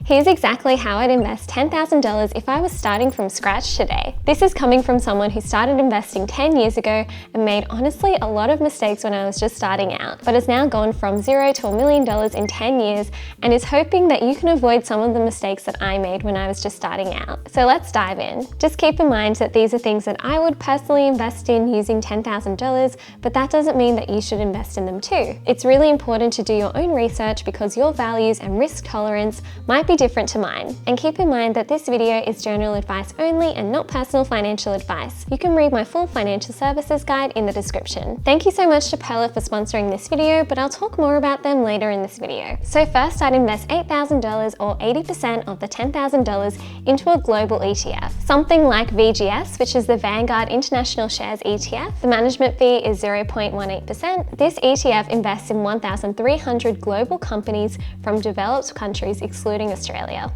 Here's exactly how I'd invest $10,000 if I was starting from scratch today. This is coming from someone who started investing 10 years ago and made honestly a lot of mistakes when I was just starting out, but has now gone from $0 to $1 million in 10 years and is hoping that you can avoid some of the mistakes that I made when I was just starting out. So let's dive in. Just keep in mind that these are things that I would personally invest in using $10,000, but that doesn't mean that you should invest in them too. It's really important to do your own research because your values and risk tolerance might be different to mine. And keep in mind that this video is general advice only and not personal financial advice. You can read my full financial services guide in the description. Thank you so much to Pearler for sponsoring this video, but I'll talk more about them later in this video. So first, I'd invest $8,000 or 80% of the $10,000 into a global ETF. Something like VGS, which is the Vanguard International Shares ETF. The management fee is 0.18%. This ETF invests in 1,300 global companies from developed countries excluding Australia.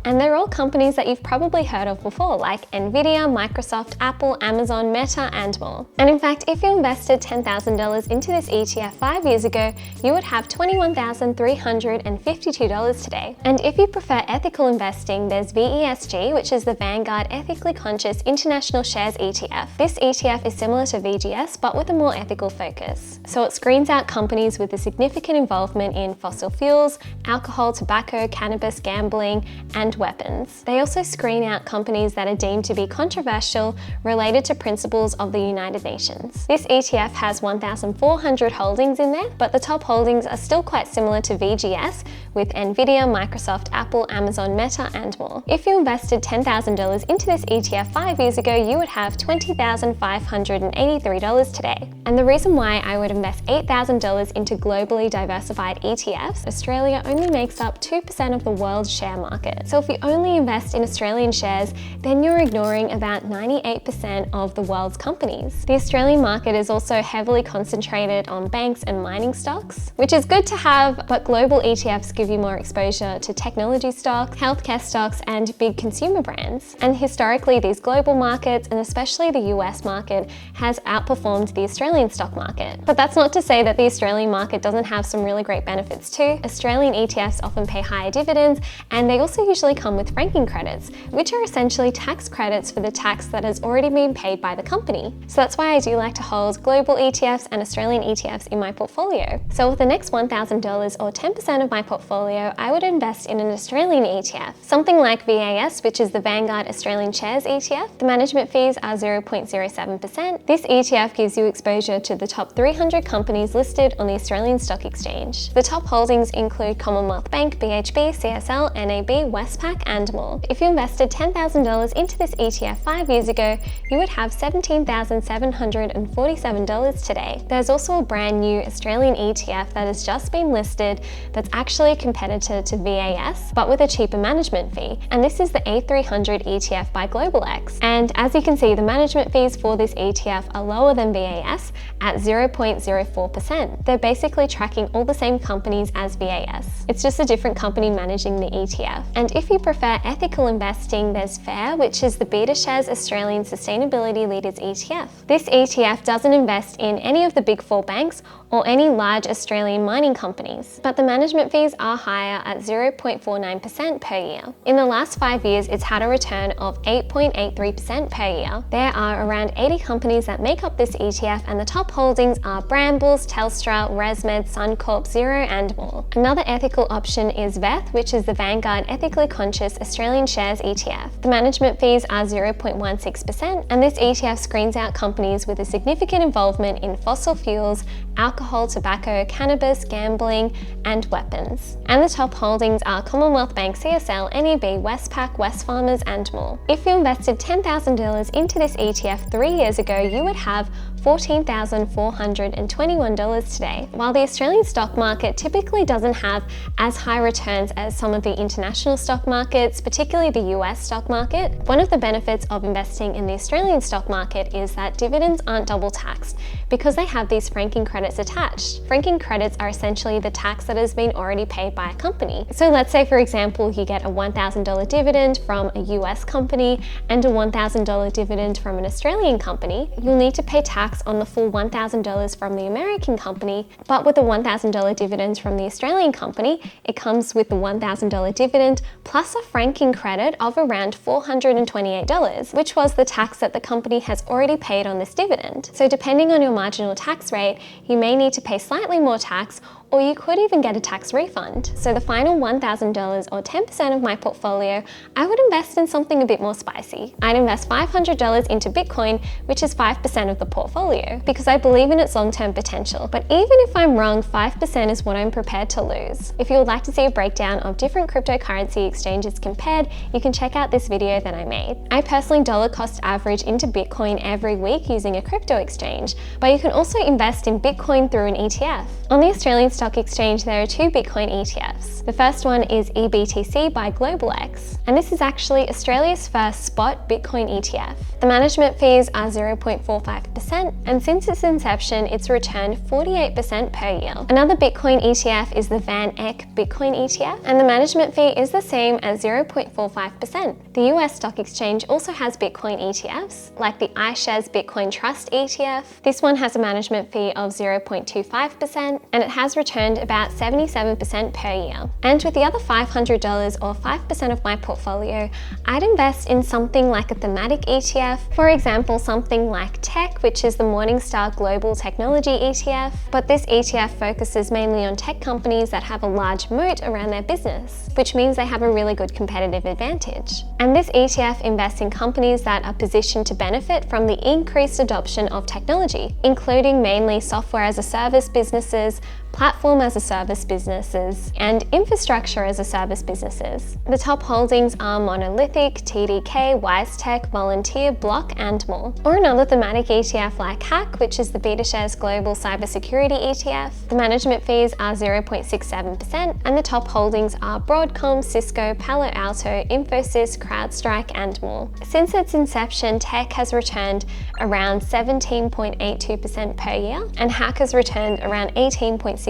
And they're all companies that you've probably heard of before, like Nvidia, Microsoft, Apple, Amazon, Meta, and more. And in fact, if you invested $10,000 into this ETF 5 years ago, you would have $21,352 today. And if you prefer ethical investing, there's VESG, which is the Vanguard Ethically Conscious International Shares ETF. This ETF is similar to VGS, but with a more ethical focus. So it screens out companies with a significant involvement in fossil fuels, alcohol, tobacco, cannabis, gambling, and weapons. They also screen out companies that are deemed to be controversial related to principles of the United Nations. This ETF has 1,400 holdings in there, but the top holdings are still quite similar to VGS, with Nvidia, Microsoft, Apple, Amazon, Meta, and more. If you invested $10,000 into this ETF 5 years ago, you would have $20,583 today. And the reason why I would invest $8,000 into globally diversified ETFs, Australia only makes up 2% of the world's share market. So if you only invest in Australian shares, then you're ignoring about 98% of the world's companies. The Australian market is also heavily concentrated on banks and mining stocks, which is good to have, but global ETFs give you more exposure to technology stocks, healthcare stocks, and big consumer brands. And historically, these global markets, and especially the US market, has outperformed the Australian stock market. But that's not to say that the Australian market doesn't have some really great benefits too. Australian ETFs often pay higher dividends, and they also usually come with franking credits, which are essentially tax credits for the tax that has already been paid by the company. So that's why I do like to hold global ETFs and Australian ETFs in my portfolio. So with the next $1,000 or 10% of my portfolio, I would invest in an Australian ETF, something like VAS, which is the Vanguard Australian Shares ETF. The management fees are 0.07%. This ETF gives you exposure to the top 300 companies listed on the Australian Stock Exchange. The top holdings include Commonwealth Bank, BHP, CSL, NAB, Westpac, and more. If you invested $10,000 into this ETF 5 years ago, you would have $17,747 today. There's also a brand new Australian ETF that has just been listed that's actually a competitor to VAS, but with a cheaper management fee. And this is the A300 ETF by GlobalX. And as you can see, the management fees for this ETF are lower than VAS at 0.04%. They're basically tracking all the same companies as VAS. It's just a different company managing the ETF. And if you prefer ethical investing, there's FAIR, which is the BetaShares Australian Sustainability Leaders ETF. This ETF doesn't invest in any of the big four banks or any large Australian mining companies, but the management fees are higher at 0.49% per year. In the last 5 years, it's had a return of 8.83% per year. There are around 80 companies that make up this ETF, and the top holdings are Brambles, Telstra, ResMed, Suncorp, Xero, and more. Another ethical option is VETH, which is the Vanguard Ethically Conscious Australian Shares ETF. The management fees are 0.16%, and this ETF screens out companies with a significant involvement in fossil fuels, alcohol, tobacco, cannabis, gambling, and weapons. And the top holdings are Commonwealth Bank, CSL, NAB, Westpac, Wesfarmers, and more. If you invested $10,000 into this ETF 3 years ago, you would have $14,421 today. While the Australian stock market typically doesn't have as high returns as some of the international stock markets, particularly the US stock market, one of the benefits of investing in the Australian stock market is that dividends aren't double taxed, because they have these franking credits attached. Franking credits are essentially the tax that has been already paid by a company. So let's say, for example, you get a $1,000 dividend from a US company and a $1,000 dividend from an Australian company. You'll need to pay tax on the full $1,000 from the American company, but with the $1,000 dividends from the Australian company, it comes with the $1,000 dividend plus a franking credit of around $428, which was the tax that the company has already paid on this dividend. So depending on your marginal tax rate, you may need to pay slightly more tax, or you could even get a tax refund. So the final $1,000 or 10% of my portfolio, I would invest in something a bit more spicy. I'd invest $500 into Bitcoin, which is 5% of the portfolio, because I believe in its long-term potential. But even if I'm wrong, 5% is what I'm prepared to lose. If you would like to see a breakdown of different cryptocurrency exchanges compared, you can check out this video that I made. I personally dollar cost average into Bitcoin every week using a crypto exchange, but you can also invest in Bitcoin through an ETF. On the Australian Stock Exchange, there are two Bitcoin ETFs. The first one is EBTC by GlobalX, and this is actually Australia's first spot Bitcoin ETF. The management fees are 0.45%, and since its inception, it's returned 48% per year. Another Bitcoin ETF is the Van Eck Bitcoin ETF, and the management fee is the same as 0.45%. The US Stock Exchange also has Bitcoin ETFs, like the iShares Bitcoin Trust ETF. This one has a management fee of 0.25%, and it has returned about 77% per year. And with the other $500 or 5% of my portfolio, I'd invest in something like a thematic ETF, for example, something like tech, which is the Morningstar Global Technology ETF. But this ETF focuses mainly on tech companies that have a large moat around their business, which means they have a really good competitive advantage. And this ETF invests in companies that are positioned to benefit from the increased adoption of technology, including mainly software as a service businesses, platform as a service businesses, and infrastructure as a service businesses. The top holdings are Monolithic, TDK, WiseTech, Volunteer, Block, and more. Or another thematic ETF like Hack, which is the BetaShares Global Cybersecurity ETF. The management fees are 0.67%, and the top holdings are Broadcom, Cisco, Palo Alto, Infosys, CrowdStrike, and more. Since its inception, tech has returned around 17.82% per year, and Hack has returned around 18.62%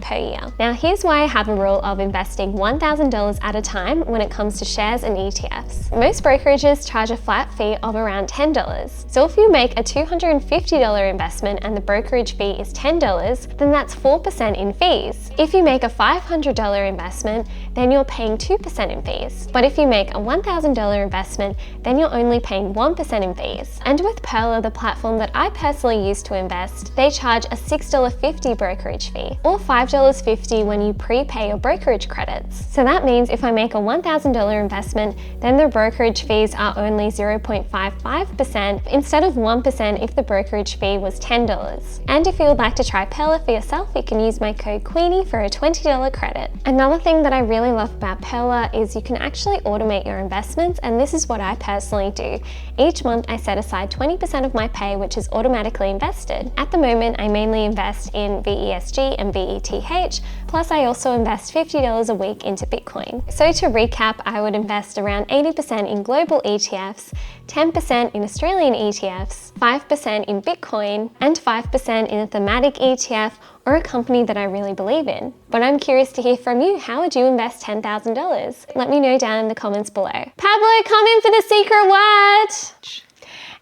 per year. Now here's why I have a rule of investing $1,000 at a time when it comes to shares and ETFs. Most brokerages charge a flat fee of around $10. So if you make a $250 investment and the brokerage fee is $10, then that's 4% in fees. If you make a $500 investment, then you're paying 2% in fees. But if you make a $1,000 investment, then you're only paying 1% in fees. And with Pearler, the platform that I personally use to invest, they charge a $6.50 brokerage fee, or $5.50 when you prepay your brokerage credits. So that means if I make a $1,000 investment, then the brokerage fees are only 0.55% instead of 1% if the brokerage fee was $10. And if you would like to try Pearler for yourself, you can use my code Queenie for a $20 credit. Another thing that I really love about Pearler is you can actually automate your investments, and this is what I personally do. Each month I set aside 20% of my pay, which is automatically invested. At the moment, I mainly invest in VESG and VETH, plus I also invest $50 a week into Bitcoin. So to recap, I would invest around 80% in global ETFs, 10% in Australian ETFs, 5% in Bitcoin, and 5% in a thematic ETF or a company that I really believe in. But I'm curious to hear from you. How would you invest $10,000? Let me know down in the comments below. Pablo, come in for the secret word!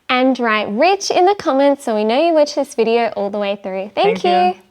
And write rich in the comments so we know you watched this video all the way through. Thank you.